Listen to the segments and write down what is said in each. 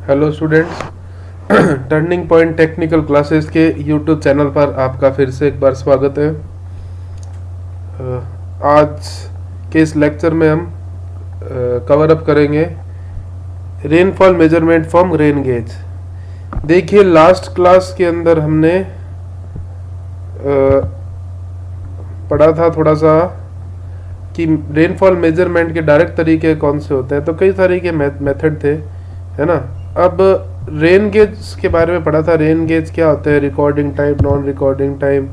Hello students. Turning point technical classes के YouTube channel पर आपका फिर से एक बार स्वागत है। आज के इस लेक्चर में हम कवर अप करेंगे rainfall measurement from rain gauge. देखिए, लास्ट क्लास के अंदर हमने पढ़ा था थोड़ा सा कि रेनफॉल मेजरमेंट के डायरेक्ट तरीके कौन से होते हैं। तो कई तरीके मेथड थे, है ना। अब रेन गेज के बारे में पढ़ा था। रेन गेज क्या होते हैं, recording time, non recording time,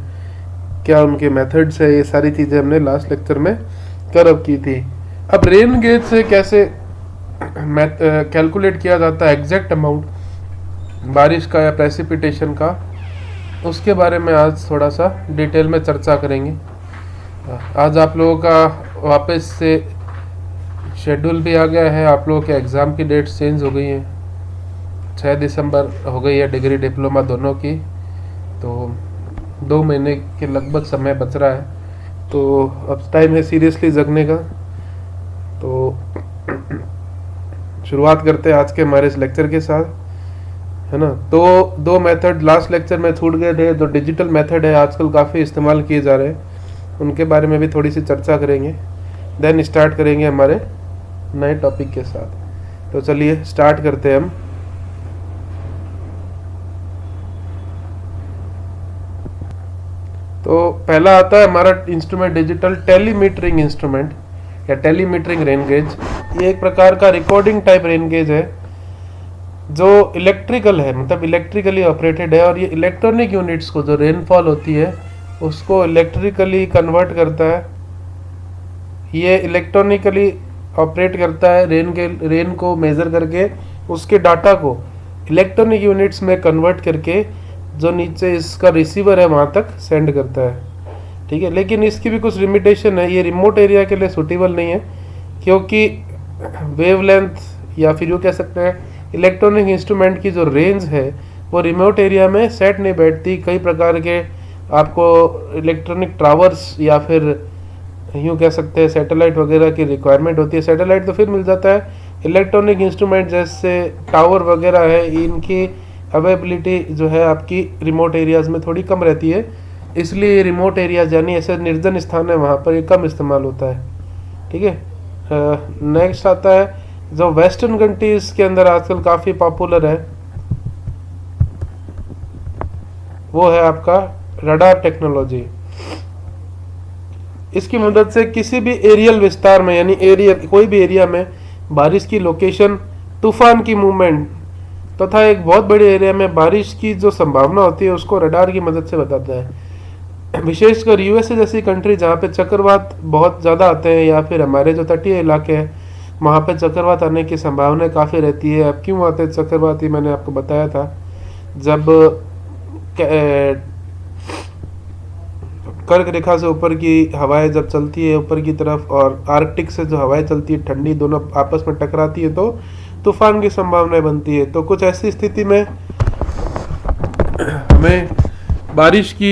क्या उनके मेथड्स है, ये सारी चीज़ें हमने लास्ट लेक्चर में कवर की थी। अब रेन गेज से कैसे कैलकुलेट किया जाता है एग्जैक्ट अमाउंट बारिश का या प्रेसिपिटेशन का, उसके बारे में आज थोड़ा सा डिटेल में चर्चा करेंगे। आज आप लोगों का वापस से शेड्यूल भी आ गया है। आप लोगों के एग्ज़ाम की डेट्स चेंज हो गई हैं, 6 दिसंबर हो गई है डिग्री डिप्लोमा दोनों की। तो 2 महीने के लगभग समय बच रहा है, तो अब टाइम है सीरियसली जगने का। तो शुरुआत करते हैं आज के हमारे इस लेक्चर के साथ, है ना। तो 2 मेथड लास्ट लेक्चर में छूट गए थे। जो डिजिटल मेथड है आजकल काफ़ी इस्तेमाल किए जा रहे हैं, उनके बारे में भी थोड़ी सी चर्चा करेंगे। देन स्टार्ट करेंगे हमारे नए टॉपिक के साथ। तो चलिए स्टार्ट करते हैं हम। तो पहला आता है हमारा इंस्ट्रूमेंट डिजिटल टेलीमीटरिंग इंस्ट्रूमेंट या टेलीमीटरिंग रेन गेज। ये एक प्रकार का रिकॉर्डिंग टाइप रेन गेज है जो इलेक्ट्रिकल है, मतलब इलेक्ट्रिकली ऑपरेटेड है। और ये इलेक्ट्रॉनिक यूनिट्स को, जो रेनफॉल होती है उसको इलेक्ट्रिकली कन्वर्ट करता है। ये इलेक्ट्रॉनिकली ऑपरेट करता है, रेन को मेज़र करके उसके डाटा को इलेक्ट्रॉनिक यूनिट्स में कन्वर्ट करके जो नीचे इसका रिसीवर है वहाँ तक सेंड करता है, ठीक है। लेकिन इसकी भी कुछ लिमिटेशन है। ये रिमोट एरिया के लिए सूटेबल नहीं है, क्योंकि वेवलेंथ या फिर यूँ कह सकते हैं इलेक्ट्रॉनिक इंस्ट्रूमेंट की जो रेंज है वो रिमोट एरिया में सेट नहीं बैठती। कई प्रकार के आपको इलेक्ट्रॉनिक टावर्स या फिर यूँ कह सकते हैं सैटेलाइट वगैरह की रिक्वायरमेंट होती है। सैटेलाइट तो फिर मिल जाता है, इलेक्ट्रॉनिक इंस्ट्रूमेंट जैसे टावर वगैरह है, इनकी अवेलेबिलिटी जो है आपकी रिमोट एरियाज़ में थोड़ी कम रहती है। इसलिए रिमोट एरियाज यानी ऐसे निर्जन स्थान है वहाँ पर ये कम इस्तेमाल होता है, ठीक है। नेक्स्ट आता है जो वेस्टर्न कंट्रीज के अंदर आजकल काफ़ी पॉपुलर है, वो है आपका रडार टेक्नोलॉजी। इसकी मदद से किसी भी एरियल विस्तार में, यानी कोई भी एरिया में बारिश की लोकेशन, तूफान की मूवमेंट तथा एक बहुत बड़े एरिया में बारिश की जो संभावना होती है उसको रडार की मदद से बताता है। विशेषकर यूएसए जैसी कंट्री जहाँ पे चक्रवात बहुत ज़्यादा आते हैं, या फिर हमारे जो तटीय इलाके हैं वहाँ पे चक्रवात आने की संभावना काफ़ी रहती है। अब क्यों आते हैं चक्रवात, ये मैंने आपको बताया था। जब कर्क रेखा से ऊपर की हवाएं जब चलती है ऊपर की तरफ, और आर्कटिक से जो हवाएं चलती है ठंडी, दोनों आपस में टकराती है तो तूफान की संभावना बनती है। तो कुछ ऐसी स्थिति में हमें बारिश की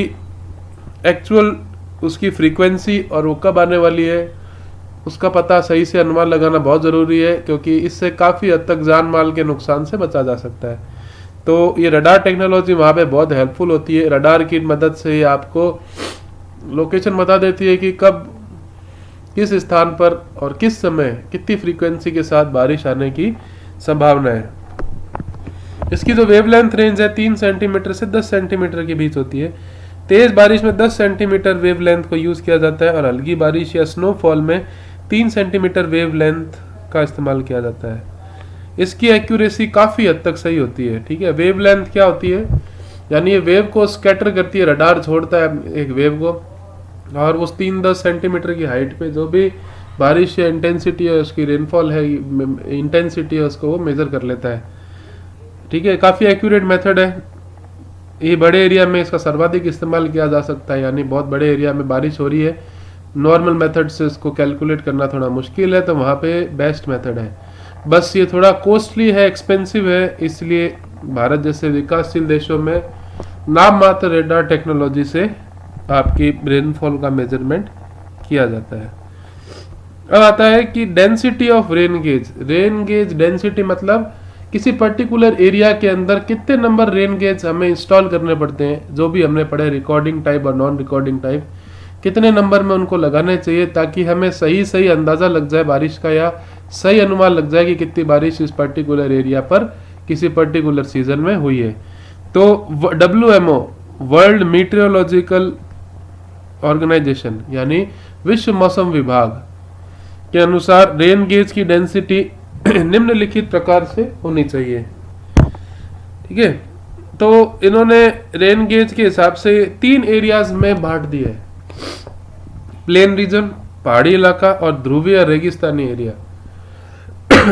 एक्चुअल उसकी फ्रीक्वेंसी और वो कब आने वाली है उसका पता, सही से अनुमान लगाना बहुत ज़रूरी है, क्योंकि इससे काफ़ी हद तक जान माल के नुकसान से बचा जा सकता है। तो ये रडार टेक्नोलॉजी वहाँ पे बहुत हेल्पफुल होती है। रडार की मदद से आपको लोकेशन बता देती है कि कब, किस स्थान पर और किस समय कितनी फ्रीक्वेंसी के साथ बारिश आने की संभावना है। इसकी जो वेवलेंथ रेंज है 3 सेंटीमीटर से 10 सेंटीमीटर के बीच होती है। तेज बारिश में 10 सेंटीमीटर वेवलेंथ को यूज़ किया जाता है, और हल्की बारिश या स्नोफॉल में 3 सेंटीमीटर वेवलेंथ का इस्तेमाल किया जाता है। इसकी एक्यूरेसी काफ़ी हद तक सही होती है, ठीक है। वेवलेंथ क्या होती है, यानी ये वेव को स्कैटर करती है, रडार छोड़ता है एक वेव को, और उस 3-10 सेंटीमीटर की हाइट पे जो भी बारिश या इंटेंसिटी है, उसकी रेनफॉल है, इंटेंसिटी है, उसको वो मेज़र कर लेता है, ठीक है। काफ़ी एक्यूरेट मेथड है। ये बड़े एरिया में इसका सर्वाधिक इस्तेमाल किया जा सकता है, यानी बहुत बड़े एरिया में बारिश हो रही है, नॉर्मल मेथड से इसको कैलकुलेट करना थोड़ा मुश्किल है, तो वहाँ पे बेस्ट मेथड है। बस ये थोड़ा कॉस्टली है, एक्सपेंसिव है, इसलिए भारत जैसे विकासशील देशों में नाम मात्र रडार टेक्नोलॉजी से आपकी रेनफॉल का मेजरमेंट किया जाता है। अब आता है कि density of rain gauge. Rain gauge density मतलब किसी पर्टिकुलर एरिया के अंदर कितने नंबर रेन गेज हमें इंस्टॉल करने पड़ते हैं, जो भी हमने पढ़े रिकॉर्डिंग टाइप और नॉन रिकॉर्डिंग टाइप, कितने नंबर में उनको लगाने चाहिए ताकि हमें सही अंदाजा लग जाए बारिश का, या सही अनुमान लग जाए कि कितनी बारिश इस पर्टिकुलर एरिया पर किसी पर्टिकुलर सीजन में हुई है। तो WMO वर्ल्ड मीटेरोलॉजिकल ऑर्गेनाइजेशन यानी विश्व मौसम विभाग के अनुसार रेन गेज की डेंसिटी निम्नलिखित प्रकार से होनी चाहिए। ठीक है, तो इन्होंने रेन गेज के हिसाब से 3 एरियाज में बांट दिया है, प्लेन रीजन, पहाड़ी इलाका और ध्रुवीय रेगिस्तानी एरिया।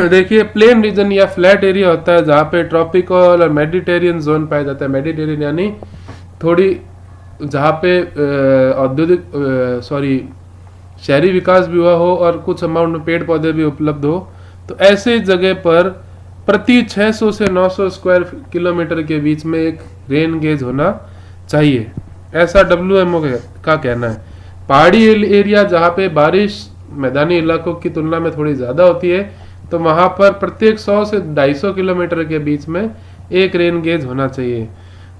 देखिए, प्लेन रीजन या फ्लैट एरिया होता है जहाँ पे ट्रॉपिकल और मेडिटेरियन जोन पाया जाता है। मेडिटेरियन यानी थोड़ी जहाँ पे शहरी विकास भी हुआ हो और कुछ अमाउंट में पेड़ पौधे भी उपलब्ध हो, तो ऐसे जगह पर प्रति 600 से 900 स्क्वायर किलोमीटर के बीच में एक रेन गेज होना चाहिए, ऐसा WMO का कहना है। पहाड़ी एरिया जहाँ पे बारिश मैदानी इलाकों की तुलना में थोड़ी ज़्यादा होती है, तो वहाँ पर प्रत्येक 100 से 250 किलोमीटर के बीच में एक रेन गेज होना चाहिए।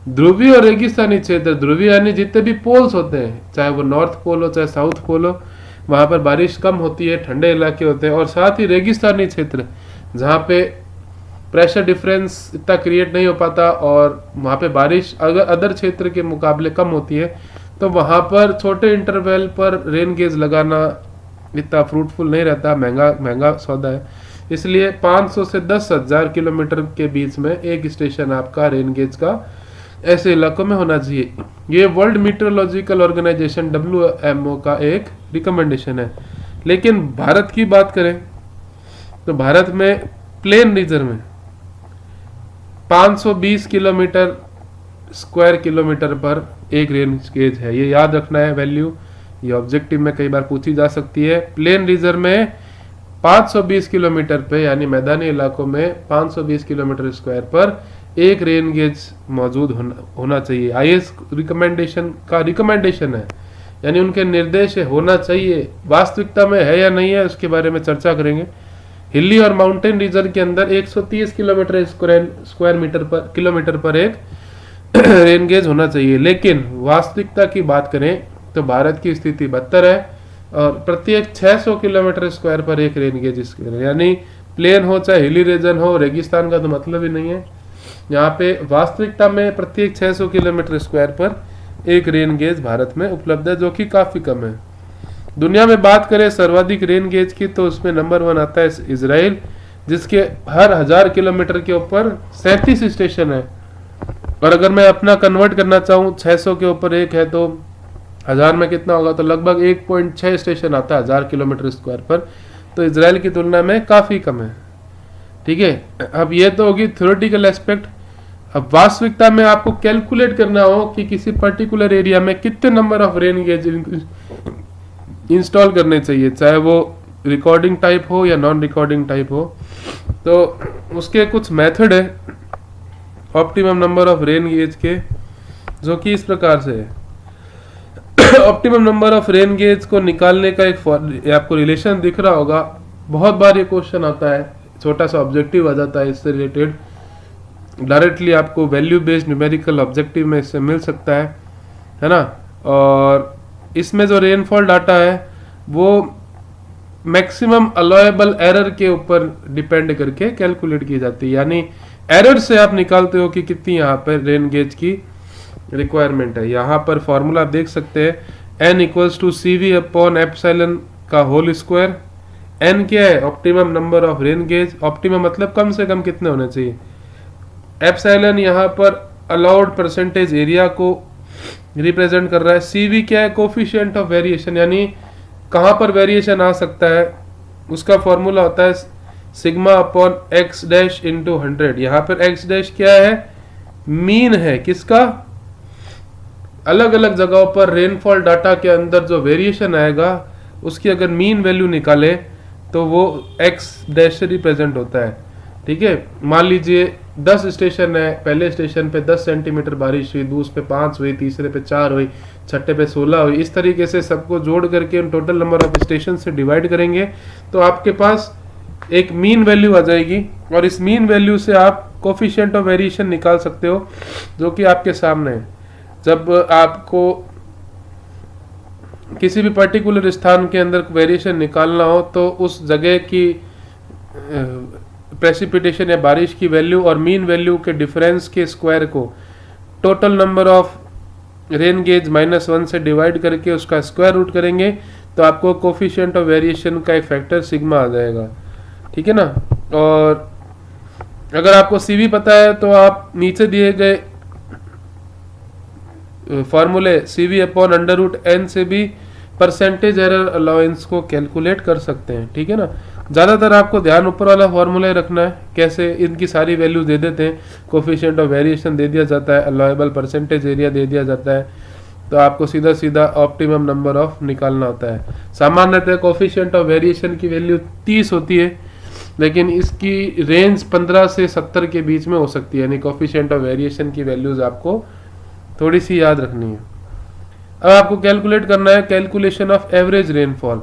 ध्रुवीय और रेगिस्तानी क्षेत्र, ध्रुवीय यानी जितने भी पोल्स होते हैं, चाहे वो नॉर्थ पोल हो चाहे साउथ पोल हो, वहाँ पर बारिश कम होती है, ठंडे इलाके होते हैं। और साथ ही रेगिस्तानी क्षेत्र जहाँ पे प्रेशर डिफरेंस इतना क्रिएट नहीं हो पाता और वहाँ पे बारिश अगर अदर क्षेत्र के मुकाबले कम होती है, तो वहाँ पर छोटे इंटरवल पर रेन गेज लगाना इतना फ्रूटफुल नहीं रहता, महंगा सौदा है। इसलिए 500 से 10,000 किलोमीटर के बीच में एक स्टेशन आपका रेन गेज का ऐसे इलाकों में होना चाहिए। ये वर्ल्ड मीटेरोलॉजिकल ऑर्गेनाइजेशन WMO का एक रिकमेंडेशन है। लेकिन भारत की बात करें तो भारत में प्लेन रीजन में 520 किलोमीटर स्क्वायर किलोमीटर पर एक रेन गेज है। ये याद रखना है वैल्यू, ये ऑब्जेक्टिव में कई बार पूछी जा सकती है। प्लेन रीजन में 520 किलोमीटर पे यानी मैदानी इलाकों में 520 किलोमीटर स्क्वायर पर एक रेन गेज मौजूद होना चाहिए। IS रिकमेंडेशन का रिकमेंडेशन है, यानी उनके निर्देश है, होना चाहिए। वास्तविकता में है या नहीं है उसके बारे में चर्चा करेंगे। हिली और माउंटेन रीजन के अंदर 130 किलोमीटर स्क्वायर मीटर पर किलोमीटर पर एक रेन गेज होना चाहिए। लेकिन वास्तविकता की बात करें तो भारत की स्थिति बदतर है और प्रत्येक 600 किलोमीटर स्क्वायर पर एक रेन गेज, यानी प्लेन हो चाहे हिली रीजन हो, रेगिस्तान का तो मतलब ही नहीं है। यहाँ पे वास्तविकता में प्रत्येक 600 किलोमीटर स्क्वायर पर एक रेन गेज भारत में उपलब्ध है, जो कि काफी कम है। दुनिया में बात करें सर्वाधिक रेन गेज की, तो उसमें नंबर 1 आता है इजराइल, जिसके हर 1000 किलोमीटर के ऊपर 37 स्टेशन है। और अगर मैं अपना कन्वर्ट करना चाहूँ, 600 के ऊपर एक है तो 1000 में कितना होगा, तो लगभग 1.6 स्टेशन आता है 1000 किलोमीटर स्क्वायर पर। तो इजराइल की तुलना में काफी कम है। ठीक है, अब ये तो होगी थ्योरेटिकल एस्पेक्ट। अब वास्तविकता में आपको कैलकुलेट करना हो कि किसी पर्टिकुलर एरिया में कितने number of rain gauge install करने चाहिए, चाहे वो रिकॉर्डिंग टाइप हो या नॉन रिकॉर्डिंग टाइप हो, तो उसके कुछ मेथड है optimum number of rain gauge के, जो कि इस प्रकार से है। Optimum number of rain gauge को निकालने का एक आपको रिलेशन दिख रहा होगा। बहुत बार ये क्वेश्चन आता है, छोटा सा ऑब्जेक्टिव आ जाता है इससे रिलेटेड, डायरेक्टली आपको वैल्यू बेस्ड न्यूमेरिकल ऑब्जेक्टिव में इससे मिल सकता है ना। और इसमें जो रेनफॉल डाटा है वो मैक्सिमम अलाउएबल एरर के ऊपर डिपेंड करके कैलकुलेट की जाती है, यानी एरर से आप निकालते हो कि कितनी यहाँ पर रेन गेज की रिक्वायरमेंट है। यहाँ पर फॉर्मूला आप देख सकते हैं, n = CV/ε का होल स्क्वायर। n क्या है, optimum number of rain gauge. Optimum मतलब कम से कम कितने होने चाहिए। एप्सिलॉन यहाँ पर अलाउड परसेंटेज एरिया को रिप्रेजेंट कर रहा है। CV क्या है, कोफिशिएंट ऑफ वेरिएशन, यानी कहाँ पर वेरिएशन आ सकता है। उसका फॉर्मूला होता है σ/x' × 100। यहाँ पर x' क्या है, मीन है किसका, अलग अलग जगहों पर रेनफॉल डाटा के अंदर जो वेरिएशन आएगा उसकी अगर मीन वैल्यू निकाले तो वो x' से रिप्रेजेंट होता है। ठीक है, मान लीजिए 10 स्टेशन है, पहले स्टेशन पे 10 सेंटीमीटर बारिश हुई, दूसरे पे 5 हुई, तीसरे पे 4 हुई, छठे पे 16 हुई। इस तरीके से सबको जोड़ करके टोटल नंबर ऑफ स्टेशन से डिवाइड करेंगे तो आपके पास एक मीन वैल्यू आ जाएगी, और इस मीन वैल्यू से आप कोफिशिएंट ऑफ वेरिएशन निकाल सकते हो, जो कि आपके सामने है। जब आपको किसी भी पर्टिकुलर स्थान के अंदर वेरिएशन निकालना हो तो उस जगह की प्रेसिपिटेशन या बारिश की वैल्यू और मीन वैल्यू के डिफरेंस के स्क्वायर को total number of rain gauge -1 से डिवाइड करके उसका स्क्वायर रूट करेंगे, तो आपको कोफिशिएंट ऑफ वेरिएशन का एक फैक्टर सिग्मा आ जाएगा, ठीक है ना। और अगर आपको सीवी पता है तो आप नीचे दिए गए फॉर्मूले CV upon under root N से भी परसेंटेज एरर अलाउंस को कैलकुलेट कर सकते हैं, ठीक है ना। ज़्यादातर आपको ध्यान ऊपर वाला फॉर्मूला रखना है, कैसे इनकी सारी वैल्यूज दे देते हैं, कोफिशिएंट ऑफ वेरिएशन दे दिया जाता है, अलाउएबल परसेंटेज एरिया दे दिया जाता है, तो आपको सीधा सीधा ऑप्टिमम नंबर ऑफ निकालना होता है। सामान्यतः कोफिशिएंट ऑफ वेरिएशन की वैल्यू 30 होती है, लेकिन इसकी रेंज 15 से 70 के बीच में हो सकती है, यानी कोफिशिएंट ऑफ वेरिएशन की वैल्यूज आपको थोड़ी सी याद रखनी है। अब आपको कैलकुलेट करना है कैलकुलेशन ऑफ एवरेज रेनफॉल।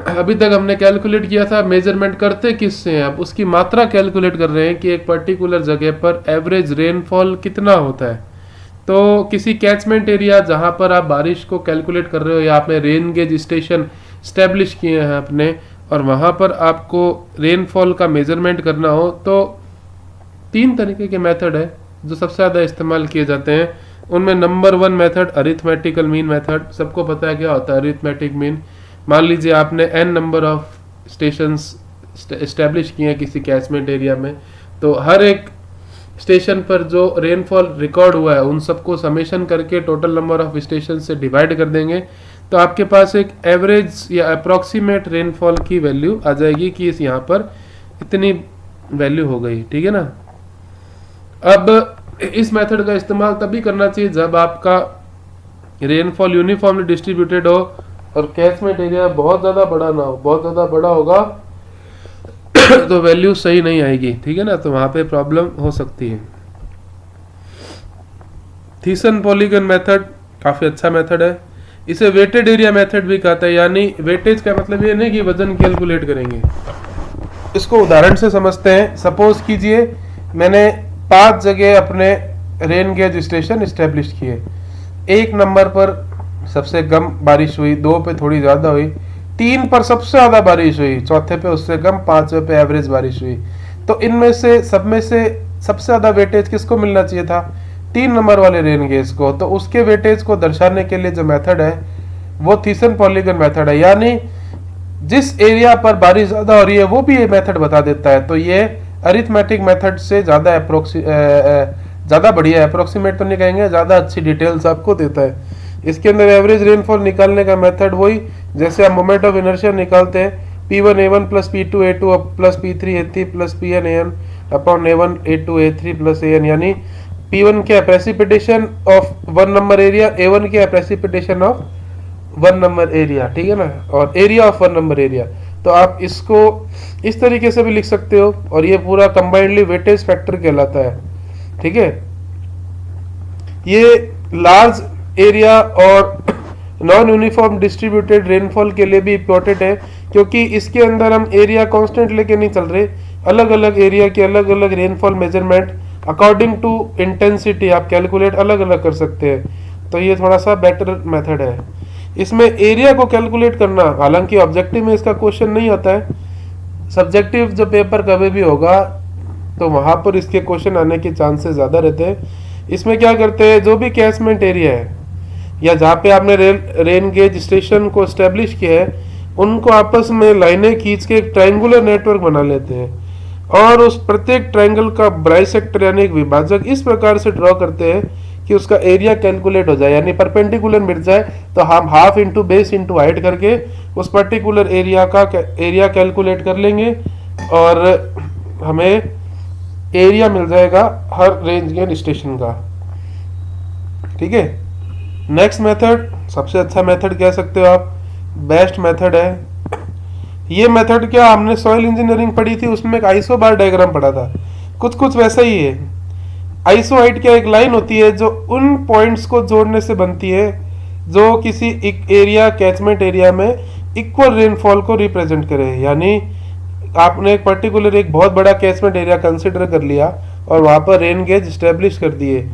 अभी तक हमने कैलकुलेट किया था मेजरमेंट करते किससे हैं, अब उसकी मात्रा कैलकुलेट कर रहे हैं कि एक पर्टिकुलर जगह पर एवरेज रेनफॉल कितना होता है। तो किसी कैचमेंट एरिया जहां पर आप बारिश को कैलकुलेट कर रहे हो, या आपने रेन गेज स्टेशन स्टैब्लिश किए हैं अपने, और वहां पर आपको रेनफॉल का मेजरमेंट करना हो, तो 3 तरीके के मेथड है जो सबसे ज़्यादा इस्तेमाल किए जाते हैं। उनमें number 1 method arithmetical mean method. सबको पता है क्या होता है अरिथमेटिक मीन। मान लीजिए आपने n number of stations establish किए हैं किसी कैचमेंट एरिया में, तो हर एक स्टेशन पर जो रेनफॉल रिकॉर्ड हुआ है उन सबको समेशन करके टोटल नंबर ऑफ स्टेशन से डिवाइड कर देंगे, तो आपके पास एक एवरेज या अप्रॉक्सीमेट रेनफॉल की वैल्यू आ जाएगी कि इस यहाँ पर इतनी वैल्यू हो गई, ठीक है ना। अब इस मेथड का इस्तेमाल तभी करना चाहिए जब आपका रेनफॉल यूनिफॉर्मली डिस्ट्रीब्यूटेड हो और कैचमेंट एरिया बहुत ज़्यादा बड़ा ना हो। बहुत ज़्यादा बड़ा होगा तो वैल्यू सही नहीं आएगी, ठीक है ना, तो वहां पे प्रॉब्लम हो सकती है। थीसन पॉलीगन मेथड काफ़ी अच्छा मेथड है। इसे वेटेड एरिया मेथड भी कहता है, यानी वेटेज का मतलब ये नहीं कि वजन कैलकुलेट करेंगे। इसको उदाहरण से समझते हैं। सपोज कीजिए मैंने 5 जगह अपने रेन गेज स्टेशन इस्टेब्लिश किए। 1 नंबर पर सबसे कम बारिश हुई, 2 पे थोड़ी ज़्यादा हुई, 3 पर सबसे ज़्यादा बारिश हुई, चौथे पे उससे कम, 5वें पे एवरेज बारिश हुई। तो इनमें से सब में से सबसे ज़्यादा वेटेज किसको मिलना चाहिए था? 3 नंबर वाले रेन गेज को। तो उसके वेटेज को दर्शाने के लिए जो मेथड है वो थीसन पॉलीगन मेथड है, यानी जिस एरिया पर बारिश ज़्यादा हो रही है वो भी ये मेथड बता देता है। तो ये अरिथमेटिक मेथड से ज़्यादा बढ़िया है, अप्रोक्सीमेट तो नहीं कहेंगे, ज़्यादा अच्छी डिटेल्स आपको देता है। इसके अंदर एवरेज रेनफॉल निकालने का मेथड वही जैसे आप मोमेंट ऑफ इनर्शिया निकालते हैं, P1A1 plus P2A2 plus P3A3 plus PNAN upon A1 A2 A3 plus AN, यानी P1 क्या है precipitation of 1 number area, A1 क्या है प्रेसिपिटेशन ऑफ 1 नंबर एरिया, ठीक है ना, और एरिया ऑफ 1 नंबर एरिया। तो आप इसको इस तरीके से भी लिख सकते हो, और ये पूरा कंबाइंडली वेटेज फैक्टर कहलाता है, ठीक है। ये लार्ज एरिया और नॉन यूनिफॉर्म डिस्ट्रीब्यूटेड रेनफॉल के लिए भी इम्पोर्टेंट है, क्योंकि इसके अंदर हम एरिया कांस्टेंट लेके नहीं चल रहे, अलग अलग एरिया के अलग अलग rainfall measurement according to intensity आप कैलकुलेट अलग अलग कर सकते हैं। तो ये थोड़ा सा बेटर मेथड है। इसमें एरिया को कैलकुलेट करना, हालांकि ऑब्जेक्टिव में इसका क्वेश्चन नहीं आता है, सब्जेक्टिव जो पेपर कभी भी होगा तो वहाँ पर इसके क्वेश्चन आने के चांसेस ज़्यादा रहते हैं। इसमें क्या करते हैं, जो भी कैचमेंट एरिया है या जहाँ पे आपने रेन गेज स्टेशन को एस्टेब्लिश किया है, उनको आपस में लाइनें खींच के एक ट्रायंगुलर नेटवर्क बना लेते हैं, और उस प्रत्येक ट्रायंगल का बाइसेक्टर यानी एक विभाजक इस प्रकार से ड्रॉ करते हैं कि उसका एरिया कैलकुलेट हो जाए, यानी परपेंडिकुलर मिल जाए। तो हम half into base into height करके उस पर्टिकुलर एरिया का एरिया कैलकुलेट कर लेंगे, और हमें एरिया मिल जाएगा हर रेंज गेज स्टेशन का, ठीक है। नेक्स्ट मेथड सबसे अच्छा मेथड कह सकते हो आप, बेस्ट मेथड है। ये मेथड क्या हमने सॉइल इंजीनियरिंग पढ़ी थी, उसमें एक आइसो बार डायग्राम पढ़ा था, कुछ वैसा ही है। आइसो हाइट क्या एक लाइन होती है जो उन पॉइंट्स को जोड़ने से बनती है जो किसी एक एरिया कैचमेंट एरिया में इक्वल रेनफॉल को रिप्रेजेंट करे, यानी आपने एक पर्टिकुलर एक बहुत बड़ा कैचमेंट एरिया कंसिडर कर लिया और वहां पर रेन गेज स्टेब्लिश कर दिए।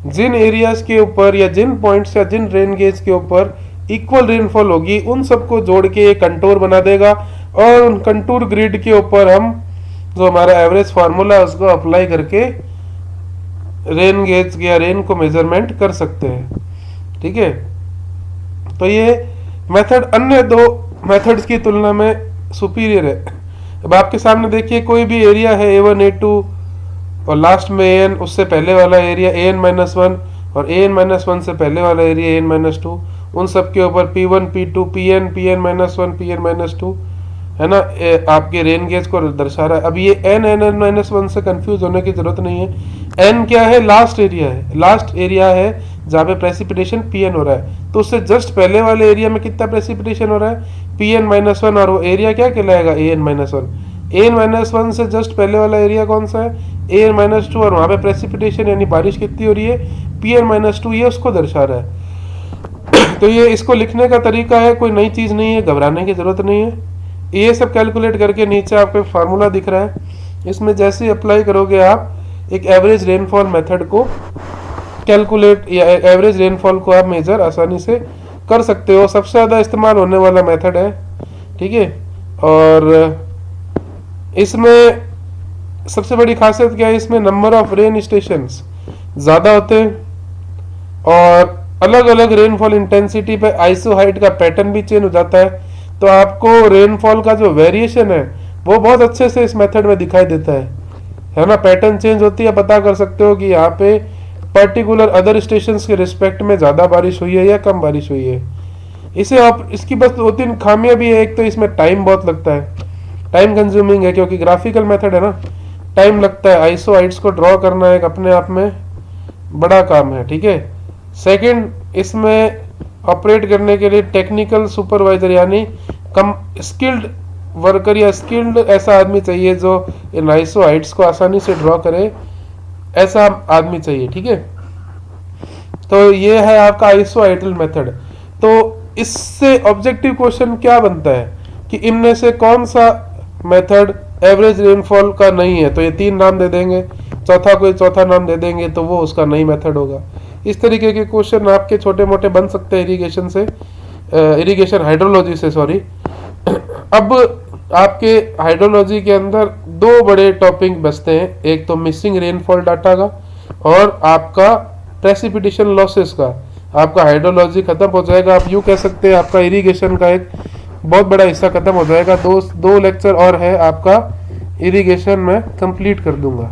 जिन एरियाज के ऊपर या जिन पॉइंट्स या जिन रेन गेज के ऊपर इक्वल रेनफॉल होगी उन सबको जोड़ के एक कंटूर बना देगा और उन कंटूर ग्रिड के ऊपर हम जो हमारा एवरेज फार्मूला है उसको अप्लाई करके रेन गेज या रेन को मेजरमेंट कर सकते हैं। ठीक है, तो ये मेथड अन्य दो मेथड्स की तुलना में सुपीरियर है। अब आपके सामने देखिए कोई भी एरिया है A1 A2 और लास्ट में AN, उससे पहले वाला एरिया AN-1 और AN-1 से पहले वाला एरिया AN-2, उन सब के ऊपर P1 P2 PN PN-1 PN-2 है ना, आपके रेन गेज को दर्शा रहा है। अब ये N से कंफ्यूज होने की जरूरत नहीं है। N क्या है? लास्ट एरिया है, लास्ट एरिया है जहाँ पे प्रेसिपिटेशन Pn हो रहा है, तो उससे जस्ट पहले वाले एरिया में कितना प्रेसिपिटेशन हो रहा है? Pn-1, और वो एरिया क्या कहलाएगा? An-1। An-1 से जस्ट पहले वाला एरिया कौन सा है? An-2, और वहाँ पे प्रेसिपिटेशन यानी बारिश कितनी हो रही है? Pn-2, ये उसको दर्शा रहा है। तो ये इसको लिखने का तरीका है, कोई नई चीज नहीं है, घबराने की जरूरत नहीं है। ये सब कैलकुलेट करके नीचे आपको फार्मूला दिख रहा है, इसमें जैसे ही अप्लाई करोगे आप एक एवरेज रेनफॉल मेथड को कैलकुलेट या एवरेज रेनफॉल को आप मेजर आसानी से कर सकते हो। सबसे ज़्यादा इस्तेमाल होने वाला मेथड है। ठीक है, और इसमें सबसे बड़ी खासियत क्या है? इसमें नंबर ऑफ रेन स्टेशंस ज़्यादा होते हैं और अलग अलग रेनफॉल इंटेंसिटी पे आइसो हाइट का पैटर्न भी चेंज हो जाता है, तो आपको रेनफॉल का जो वेरिएशन है वो बहुत अच्छे से इस मेथड में दिखाई देता है ना। पैटर्न चेंज होती है, पता कर सकते हो कि यहाँ पे पर्टिकुलर अदर स्टेशंस के रिस्पेक्ट में ज़्यादा बारिश हुई है या कम बारिश हुई है। इसे आप इसकी बस 2-3 खामियां भी है। एक तो इसमें टाइम बहुत लगता है, टाइम कंज्यूमिंग है क्योंकि ग्राफिकल मेथड है ना, टाइम लगता है। आइसो हाइट्स को ड्रॉ करना एक अपने आप में बड़ा काम है। ठीक है, सेकंड, इसमें ऑपरेट करने के लिए टेक्निकल सुपरवाइजर यानी कम स्किल्ड वर्कर या स्किल्ड ऐसा आदमी चाहिए जो इन आइसो हाइट्स को आसानी से ड्रॉ करे, ऐसा आदमी चाहिए। ठीक है, तो ये है आपका आइसो हाइटल मेथड। तो इससे ऑब्जेक्टिव क्वेश्चन क्या बनता है कि इनमें से कौन सा मेथड एवरेज रेनफॉल का नहीं है, तो ये 3 नाम दे देंगे, कोई चौथा नाम दे देंगे तो वो उसका नहीं मेथड होगा। इस तरीके के क्वेश्चन आपके छोटे मोटे बन सकते हैं इरिगेशन हाइड्रोलॉजी से सॉरी। अब आपके हाइड्रोलॉजी के अंदर 2 बड़े टॉपिक बचते हैं, एक तो मिसिंग रेनफॉल डाटा का और आपका प्रेसिपिटेशन लॉसेस का। आपका हाइड्रोलॉजी खत्म हो जाएगा, आप यूँ कह सकते हैं आपका इरिगेशन का एक बहुत बड़ा हिस्सा खत्म हो जाएगा। 2 लेक्चर और है आपका इरिगेशन में कंप्लीट कर दूंगा।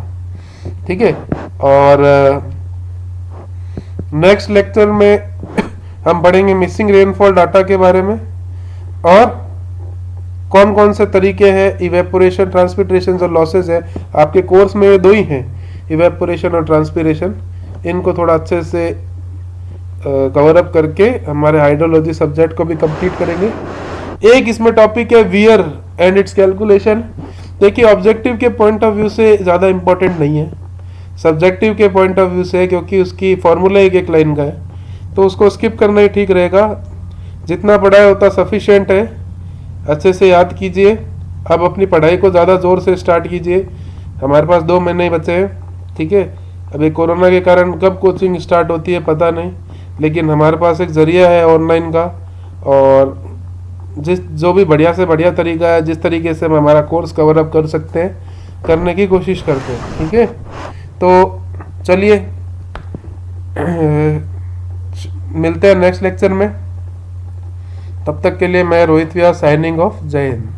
ठीक है, और नेक्स्ट लेक्चर में हम पढ़ेंगे मिसिंग रेनफॉल डाटा के बारे में और कौन कौन से तरीके हैं, इवेपोरेशन, ट्रांसपिरेशन और लॉसेस है। आपके कोर्स में 2 ही हैं, इवेपोरेशन और ट्रांसपिरेशन। इनको थोड़ा अच्छे से कवर अप करके हमारे हाइड्रोलॉजी सब्जेक्ट को भी कंप्लीट करेंगे। एक इसमें टॉपिक है वियर एंड इट्स कैलकुलेशन। देखिए, ऑब्जेक्टिव के पॉइंट ऑफ व्यू से ज़्यादा इंपॉर्टेंट नहीं है, सब्जेक्टिव के पॉइंट ऑफ व्यू से, क्योंकि उसकी फॉर्मूला एक लाइन का है, तो उसको स्किप करना ही ठीक रहेगा। जितना पढ़ा है उतना सफिशिएंट है, अच्छे से याद कीजिए। अब अपनी पढ़ाई को ज़्यादा ज़ोर से स्टार्ट कीजिए। हमारे पास 2 महीने ही बचे हैं। ठीक है, अभी कोरोना के कारण कब कोचिंग स्टार्ट होती है पता नहीं, लेकिन हमारे पास एक ज़रिया है ऑनलाइन का, और जो भी बढ़िया से बढ़िया तरीका है, जिस तरीके से हम हमारा कोर्स कवर अप कर सकते हैं, करने की कोशिश करते हैं। ठीक है, तो चलिए मिलते हैं नेक्स्ट लेक्चर में। तब तक के लिए मैं रोहित व्यास साइनिंग ऑफ। जय हिंद।